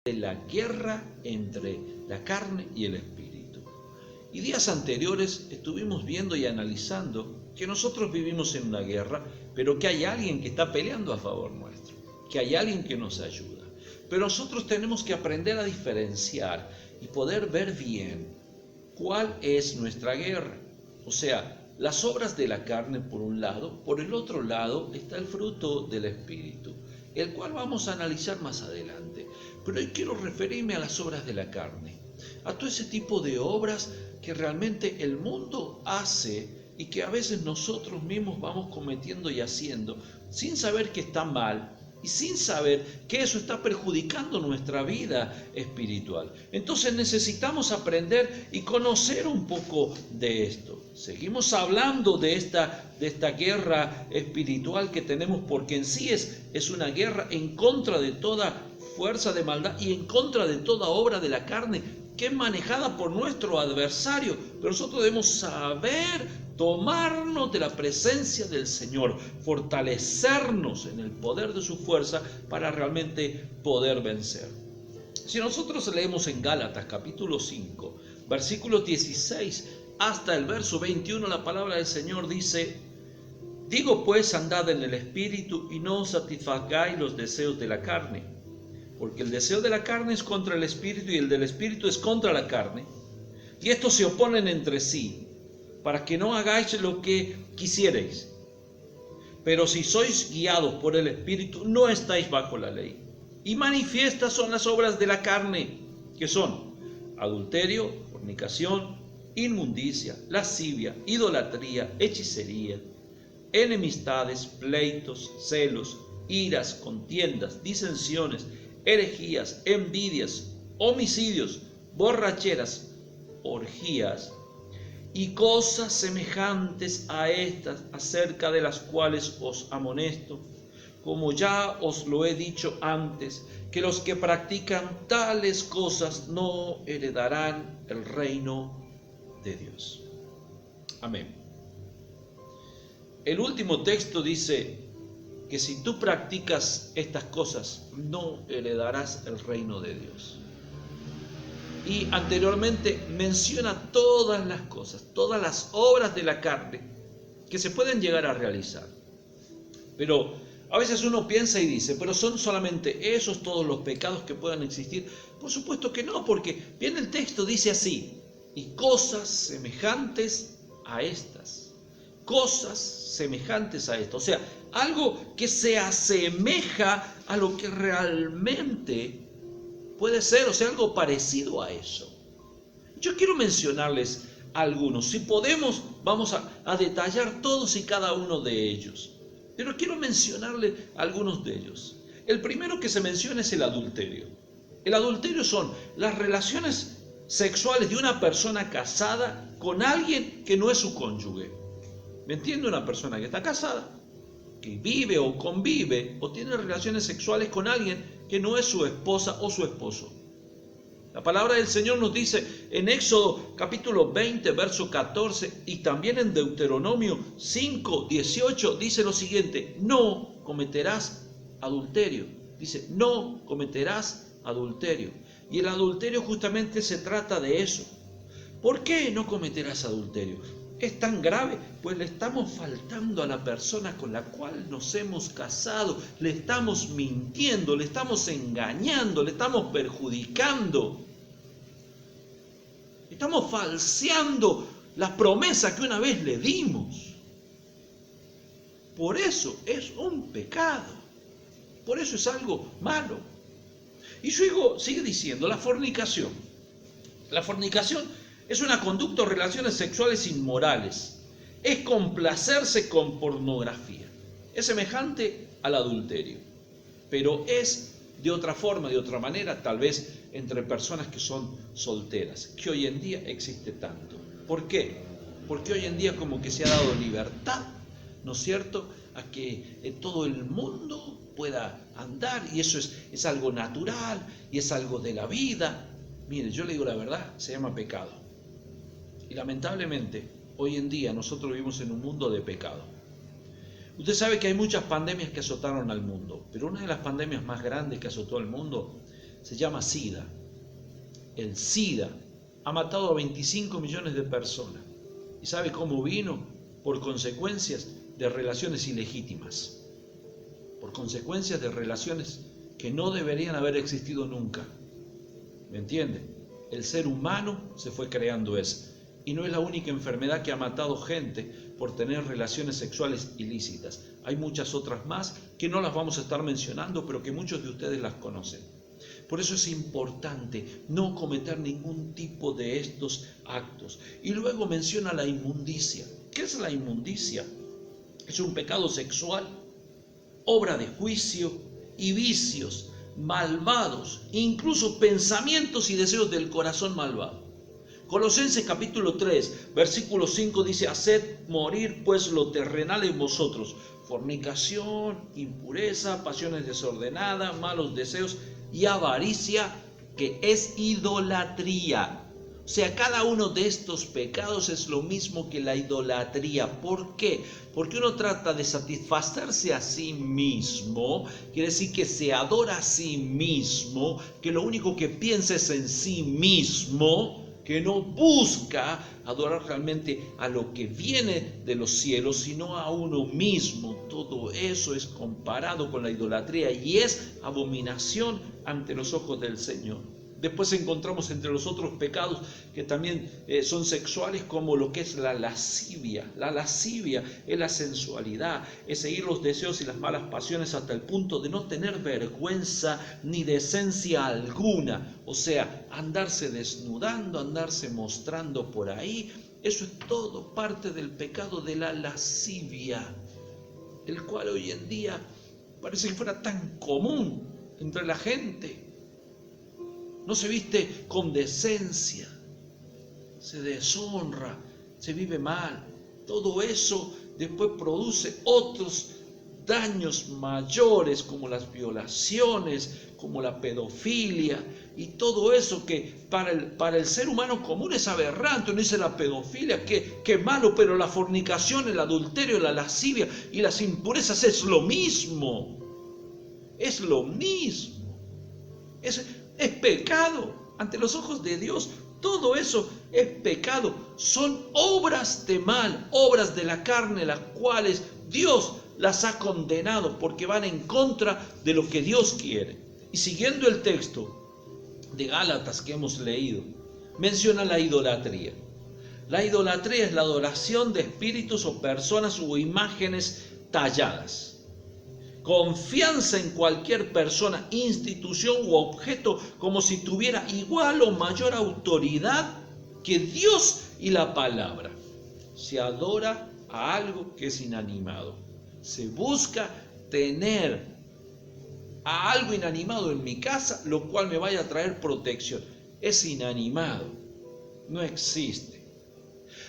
de la guerra entre la carne y el espíritu. Y días anteriores estuvimos viendo y analizando que nosotros vivimos en una guerra, pero que hay alguien que está peleando a favor nuestro, que hay alguien que nos ayuda. Pero nosotros tenemos que aprender a diferenciar y poder ver bien cuál es nuestra guerra. O sea, las obras de la carne por un lado, por el otro lado está el fruto del espíritu, el cual vamos a analizar más adelante. Pero hoy quiero referirme a las obras de la carne, a todo ese tipo de obras que realmente el mundo hace y que a veces nosotros mismos vamos cometiendo y haciendo sin saber que está mal y sin saber que eso está perjudicando nuestra vida espiritual. Entonces necesitamos aprender y conocer un poco de esto. Seguimos hablando de esta guerra espiritual que tenemos, porque en sí es una guerra en contra de toda fuerza de maldad y en contra de toda obra de la carne que es manejada por nuestro adversario. Pero nosotros debemos saber tomarnos de la presencia del Señor, fortalecernos en el poder de su fuerza para realmente poder vencer. Si nosotros leemos en Gálatas capítulo 5, versículos 16 hasta el verso 21, la palabra del Señor dice: digo pues, andad en el Espíritu y no satisfagáis los deseos de la carne, porque el deseo de la carne es contra el Espíritu y el del Espíritu es contra la carne, y estos se oponen entre sí, para que no hagáis lo que quisierais. Pero si sois guiados por el Espíritu, no estáis bajo la ley. Y manifiestas son las obras de la carne, que son adulterio, fornicación, inmundicia, lascivia, idolatría, hechicería, enemistades, pleitos, celos, iras, contiendas, disensiones, herejías, envidias, homicidios, borracheras, orgías y cosas semejantes a estas, acerca de las cuales os amonesto, como ya os lo he dicho antes, que los que practican tales cosas no heredarán el reino de Dios. Amén. El último texto dice que si tú practicas estas cosas, no heredarás el reino de Dios. Y anteriormente menciona todas las cosas, todas las obras de la carne que se pueden llegar a realizar. Pero a veces uno piensa y dice, pero ¿son solamente esos todos los pecados que puedan existir? Por supuesto que no, porque viene el texto, dice así: y cosas semejantes a estas. Cosas semejantes a esto. O sea, algo que se asemeja a lo que realmente puede ser, o sea, algo parecido a eso. Yo quiero mencionarles algunos. Si podemos, vamos a detallar todos y cada uno de ellos. Pero quiero mencionarles algunos de ellos. El primero que se menciona es el adulterio. El adulterio son las relaciones sexuales de una persona casada con alguien que no es su cónyuge. ¿Me entiende? Una persona que está casada, que vive o convive o tiene relaciones sexuales con alguien que no es su esposa o su esposo. La palabra del Señor nos dice en Éxodo capítulo 20, verso 14, y también en Deuteronomio 5, 18, dice lo siguiente: no cometerás adulterio. Dice, no cometerás adulterio. Y el adulterio justamente se trata de eso. ¿Por qué no cometerás adulterio? Es tan grave, pues le estamos faltando a la persona con la cual nos hemos casado, le estamos mintiendo, le estamos engañando, le estamos perjudicando, estamos falseando la promesa que una vez le dimos. Por eso es un pecado, por eso es algo malo. Y luego sigue diciendo la fornicación. La fornicación es una conducta o relaciones sexuales inmorales. Es complacerse con pornografía. Es semejante al adulterio, pero es de otra forma, de otra manera, tal vez entre personas que son solteras, que hoy en día existe tanto. ¿Por qué? Porque hoy en día como que se ha dado libertad, ¿no es cierto?, a que todo el mundo pueda andar, y eso es algo natural y es algo de la vida. Mire, yo le digo la verdad, se llama pecado. Y lamentablemente, hoy en día nosotros vivimos en un mundo de pecado. Usted sabe que hay muchas pandemias que azotaron al mundo, pero una de las pandemias más grandes que azotó al mundo se llama SIDA. El SIDA ha matado a 25 millones de personas. ¿Y sabe cómo vino? Por consecuencias de relaciones ilegítimas, por consecuencias de relaciones que no deberían haber existido nunca. ¿Me entiende? El ser humano se fue creando eso. Y no es la única enfermedad que ha matado gente por tener relaciones sexuales ilícitas. Hay muchas otras más que no las vamos a estar mencionando, pero que muchos de ustedes las conocen. Por eso es importante no cometer ningún tipo de estos actos. Y luego menciona la inmundicia. ¿Qué es la inmundicia? Es un pecado sexual, obra de juicio y vicios malvados, incluso pensamientos y deseos del corazón malvado. Colosenses capítulo 3, versículo 5 dice: haced morir pues lo terrenal en vosotros, fornicación, impureza, pasiones desordenadas, malos deseos y avaricia, que es idolatría. O sea, cada uno de estos pecados es lo mismo que la idolatría. ¿Por qué? Porque uno trata de satisfacerse a sí mismo, quiere decir que se adora a sí mismo, que lo único que piensa es en sí mismo, que no busca adorar realmente a lo que viene de los cielos, sino a uno mismo. Todo eso es comparado con la idolatría y es abominación ante los ojos del Señor. Después encontramos entre los otros pecados que también son sexuales, como lo que es la lascivia. La lascivia es la sensualidad, es seguir los deseos y las malas pasiones hasta el punto de no tener vergüenza ni decencia alguna. O sea, andarse desnudando, andarse mostrando por ahí. Eso es todo parte del pecado de la lascivia, el cual hoy en día parece que fuera tan común entre la gente. No se viste con decencia, se deshonra, se vive mal. Todo eso después produce otros daños mayores, como las violaciones, como la pedofilia y todo eso que para el ser humano común es aberrante. Uno dice la pedofilia, qué malo, pero la fornicación, el adulterio, la lascivia y las impurezas es lo mismo. Es lo mismo. Es pecado ante los ojos de Dios. Todo eso es pecado. Son obras de mal, obras de la carne, las cuales Dios las ha condenado porque van en contra de lo que Dios quiere. Y siguiendo el texto de Gálatas que hemos leído, menciona la idolatría. La idolatría es la adoración de espíritus o personas o imágenes talladas. Confianza en cualquier persona, institución u objeto como si tuviera igual o mayor autoridad que Dios y la palabra. Se adora a algo que es inanimado. Se busca tener a algo inanimado en mi casa, lo cual me vaya a traer protección. Es inanimado, no existe.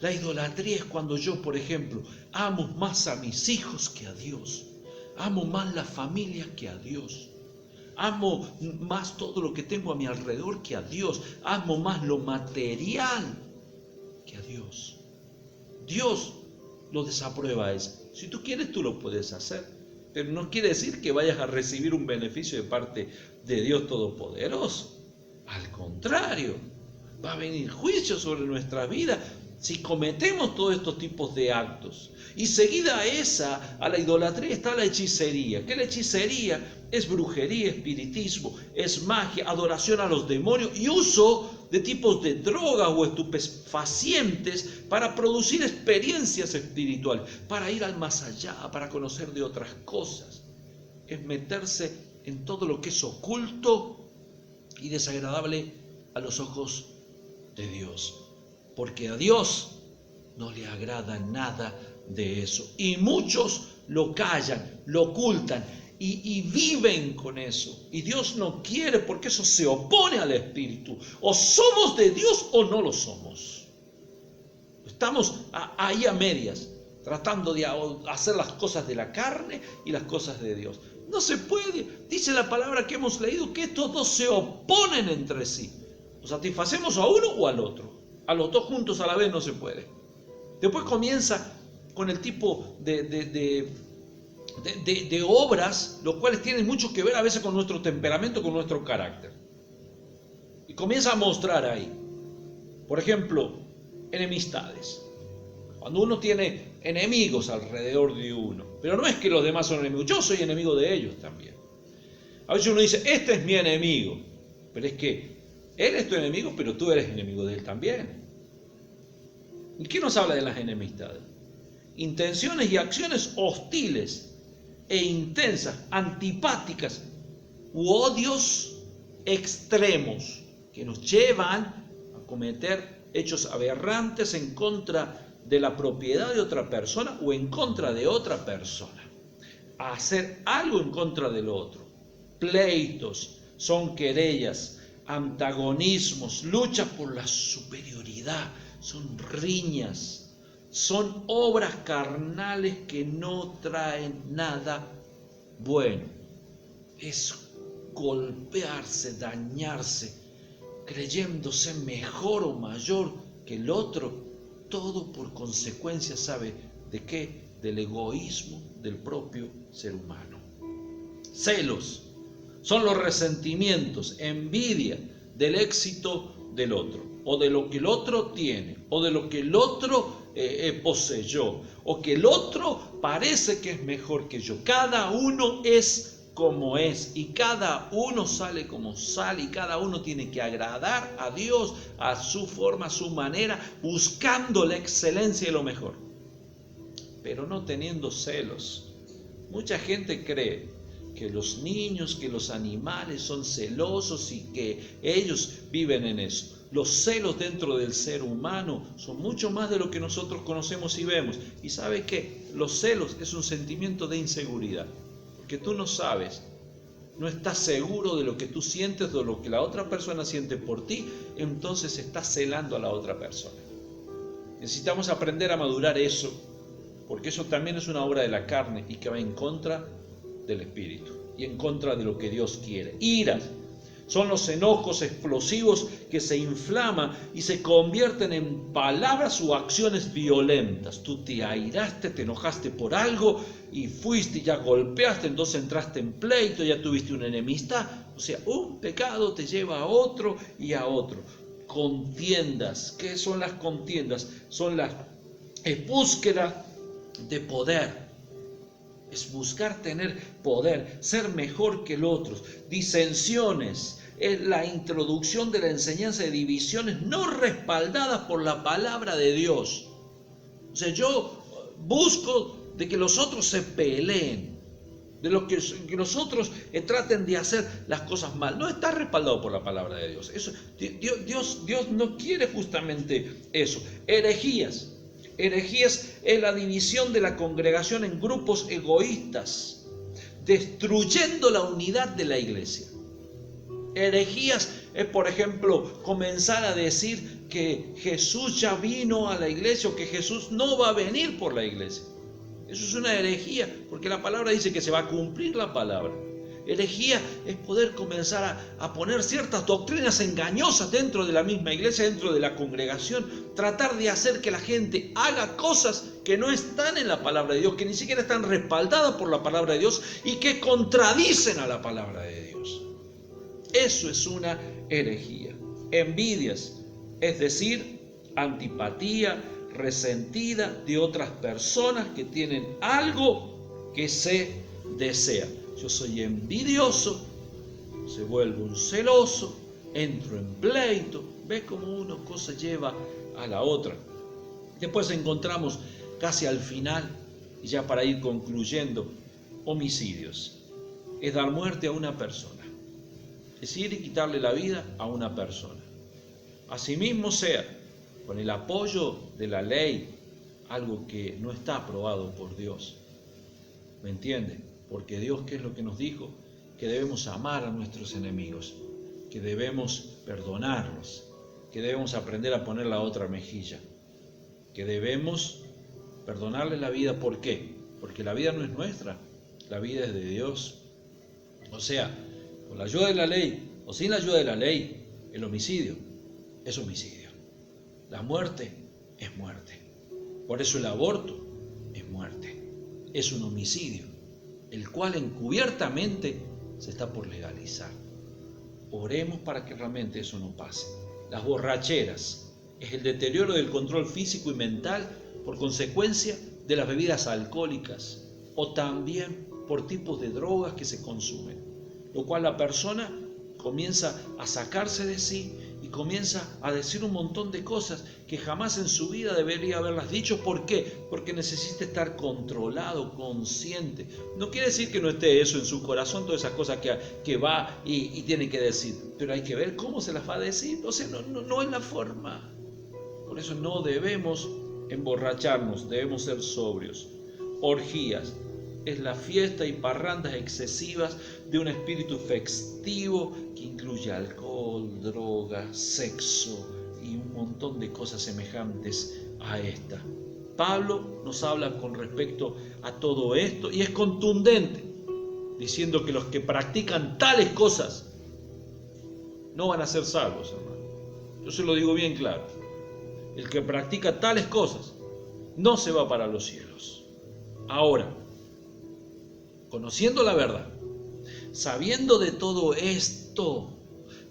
La idolatría es cuando yo, por ejemplo, amo más a mis hijos que a Dios. Amo más la familia que a Dios. Amo más todo lo que tengo a mi alrededor que a Dios. Amo más lo material que a Dios. Dios lo desaprueba eso. Si tú quieres, tú lo puedes hacer. Pero no quiere decir que vayas a recibir un beneficio de parte de Dios Todopoderoso. Al contrario, va a venir juicio sobre nuestra vida si cometemos todos estos tipos de actos. Y seguida a la idolatría está la hechicería. ¿Qué es la hechicería? Es brujería, espiritismo, es magia, adoración a los demonios y uso de tipos de drogas o estupefacientes para producir experiencias espirituales, para ir al más allá, para conocer de otras cosas. Es meterse en todo lo que es oculto y desagradable a los ojos de Dios. Porque a Dios no le agrada nada de eso. Y muchos lo callan, lo ocultan y viven con eso. Y Dios no quiere, porque eso se opone al Espíritu. O somos de Dios o no lo somos. Estamos ahí a medias, tratando de hacer las cosas de la carne y las cosas de Dios. No se puede. Dice la palabra que hemos leído que estos dos se oponen entre sí. ¿O satisfacemos a uno o al otro? A los dos juntos a la vez no se puede. Después comienza con el tipo de obras, los cuales tienen mucho que ver a veces con nuestro temperamento, con nuestro carácter. comienza a mostrar ahí. Por ejemplo, enemistades. Cuando uno tiene enemigos alrededor de uno, pero no es que los demás son enemigos, yo soy enemigo de ellos también. A veces uno dice, este es mi enemigo, pero es que él es tu enemigo, pero tú eres enemigo de él también. ¿Y qué nos habla de las enemistades? Intenciones y acciones hostiles e intensas, antipáticas u odios extremos que nos llevan a cometer hechos aberrantes en contra de la propiedad de otra persona o en contra de otra persona, a hacer algo en contra del otro. Pleitos, son querellas, antagonismos, lucha por la superioridad, son riñas, son obras carnales que no traen nada bueno. Es golpearse, dañarse, creyéndose mejor o mayor que el otro, todo por consecuencia, ¿sabe de qué? Del egoísmo del propio ser humano. Celos son los resentimientos, envidia del éxito del otro, o de lo que el otro tiene, o de lo que el otro poseyó, o que el otro parece que es mejor que yo. Cada uno es como es, y cada uno sale como sale, y cada uno tiene que agradar a Dios a su forma, a su manera, buscando la excelencia y lo mejor, pero no teniendo celos. Mucha gente cree que los niños, que los animales son celosos y que ellos viven en eso. Los celos dentro del ser humano son mucho más de lo que nosotros conocemos y vemos. Y ¿sabe qué? Los celos es un sentimiento de inseguridad, porque tú no sabes, no estás seguro de lo que tú sientes, de lo que la otra persona siente por ti, entonces estás celando a la otra persona. Necesitamos aprender a madurar eso, porque eso también es una obra de la carne y que va en contra del Espíritu y en contra de lo que Dios quiere. Iras son los enojos explosivos que se inflaman y se convierten en palabras o acciones violentas. Tú te airaste, te enojaste por algo y fuiste y ya golpeaste, entonces entraste en pleito, ya tuviste una enemistad. O sea, un pecado te lleva a otro y a otro. Contiendas. ¿Qué son las contiendas? Son las búsqueda de poder. Es buscar tener poder, ser mejor que el otro. Disensiones, es la introducción de la enseñanza de divisiones no respaldadas por la palabra de Dios. O sea, yo busco de que los otros se peleen, de lo que los otros traten de hacer las cosas mal. No está respaldado por la palabra de Dios. Eso, Dios no quiere justamente eso. Herejías. Herejías es la división de la congregación en grupos egoístas, destruyendo la unidad de la iglesia. Herejías es, por ejemplo, comenzar a decir que Jesús ya vino a la iglesia o que Jesús no va a venir por la iglesia. Eso es una herejía, porque la palabra dice que se va a cumplir la palabra. Herejía es poder comenzar a poner ciertas doctrinas engañosas dentro de la misma iglesia, dentro de la congregación, tratar de hacer que la gente haga cosas que no están en la palabra de Dios, que ni siquiera están respaldadas por la palabra de Dios y que contradicen a la palabra de Dios. Eso es una herejía. Envidias, es decir, antipatía, resentida de otras personas que tienen algo que se desea. Yo soy envidioso, se vuelve un celoso, entro en pleito. ¿Ves cómo una cosa lleva a la otra? Después encontramos casi al final, y ya para ir concluyendo, homicidios. Es dar muerte a una persona. Es decir, y quitarle la vida a una persona. Asimismo sea, con el apoyo de la ley, algo que no está aprobado por Dios. ¿Me entiende? Porque Dios, ¿qué es lo que nos dijo? Que debemos amar a nuestros enemigos, que debemos perdonarlos, que debemos aprender a poner la otra mejilla, que debemos perdonarle la vida. ¿Por qué? Porque la vida no es nuestra, la vida es de Dios. O sea, con la ayuda de la ley o sin la ayuda de la ley, el homicidio es homicidio. La muerte es muerte. Por eso el aborto es muerte. Es un homicidio, el cual encubiertamente se está por legalizar. Oremos para que realmente eso no pase. Las borracheras es el deterioro del control físico y mental por consecuencia de las bebidas alcohólicas o también por tipos de drogas que se consumen, lo cual la persona comienza a sacarse de sí y comienza a decir un montón de cosas que jamás en su vida debería haberlas dicho. ¿Por qué? Porque necesita estar controlado, consciente. No quiere decir que no esté eso en su corazón, todas esas cosas que va y tiene que decir, pero hay que ver cómo se las va a decir. O sea, no es la forma. Por eso no debemos emborracharnos, debemos ser sobrios. Orgías es la fiesta y parrandas excesivas de un espíritu festivo que incluye alcohol, drogas, sexo y un montón de cosas semejantes a esta. Pablo nos habla con respecto a todo esto y es contundente, diciendo que los que practican tales cosas no van a ser salvos, hermano. Yo se lo digo bien claro. El que practica tales cosas no se va para los cielos. Ahora, conociendo la verdad, sabiendo de todo esto,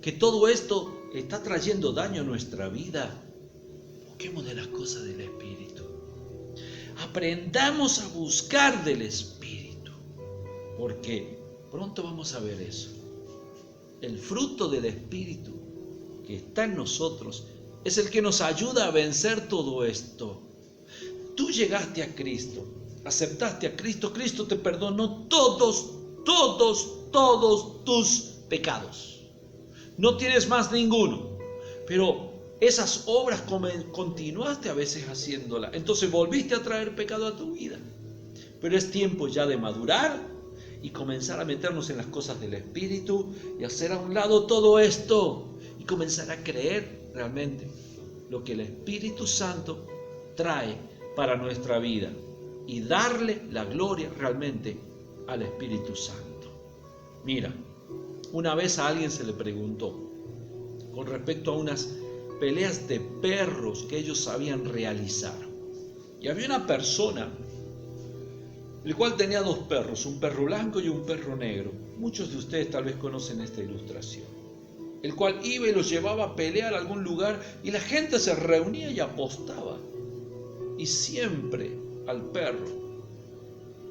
que todo esto está trayendo daño a nuestra vida, busquemos de las cosas del Espíritu. Aprendamos a buscar del Espíritu, porque pronto vamos a ver eso. El fruto del Espíritu que está en nosotros es el que nos ayuda a vencer todo esto. Tú llegaste a Cristo, aceptaste a Cristo, Cristo te perdonó todos tus pecados. No tienes más ninguno, pero esas obras continuaste a veces haciéndolas. Entonces volviste a traer pecado a tu vida. Pero es tiempo ya de madurar y comenzar a meternos en las cosas del Espíritu y hacer a un lado todo esto y comenzar a creer realmente lo que el Espíritu Santo trae para nuestra vida y darle la gloria realmente al Espíritu Santo. Mira, una vez a alguien se le preguntó con respecto a unas peleas de perros que ellos sabían realizar. Y había una persona, el cual tenía dos perros, un perro blanco y un perro negro. Muchos de ustedes tal vez conocen esta ilustración. El cual iba y los llevaba a pelear a algún lugar y la gente se reunía y apostaba. Y siempre al perro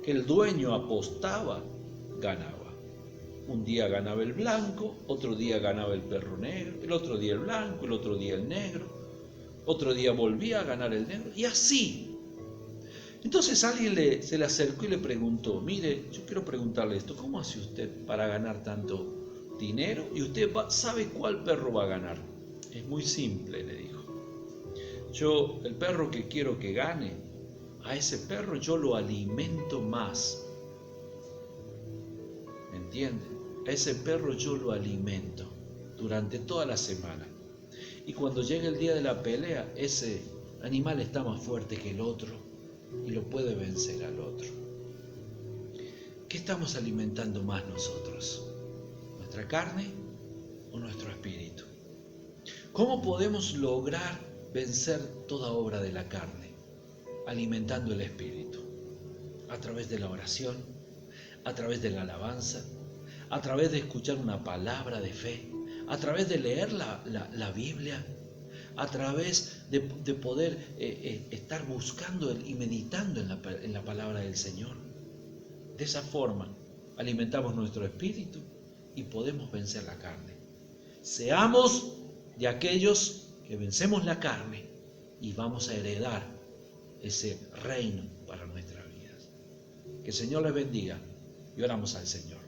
que el dueño apostaba, ganaba. Un día ganaba el blanco, otro día ganaba el perro negro, el otro día el blanco, el otro día el negro, otro día volvía a ganar el negro, y así. Entonces alguien se le acercó y le preguntó, mire, yo quiero preguntarle esto, ¿cómo hace usted para ganar tanto dinero? Y usted sabe cuál perro va a ganar. Es muy simple, le dijo. Yo, el perro que quiero que gane, a ese perro yo lo alimento más. ¿Me entiende? A ese perro yo lo alimento durante toda la semana. Y cuando llega el día de la pelea, ese animal está más fuerte que el otro y lo puede vencer al otro. ¿Qué estamos alimentando más nosotros? ¿Nuestra carne o nuestro espíritu? ¿Cómo podemos lograr vencer toda obra de la carne? Alimentando el espíritu. A través de la oración, a través de la alabanza, a través de escuchar una palabra de fe, a través de leer la Biblia, a través de poder estar buscando y meditando en la palabra del Señor. De esa forma alimentamos nuestro espíritu y podemos vencer la carne. Seamos de aquellos que vencemos la carne y vamos a heredar ese reino para nuestras vidas. Que el Señor les bendiga y oramos al Señor.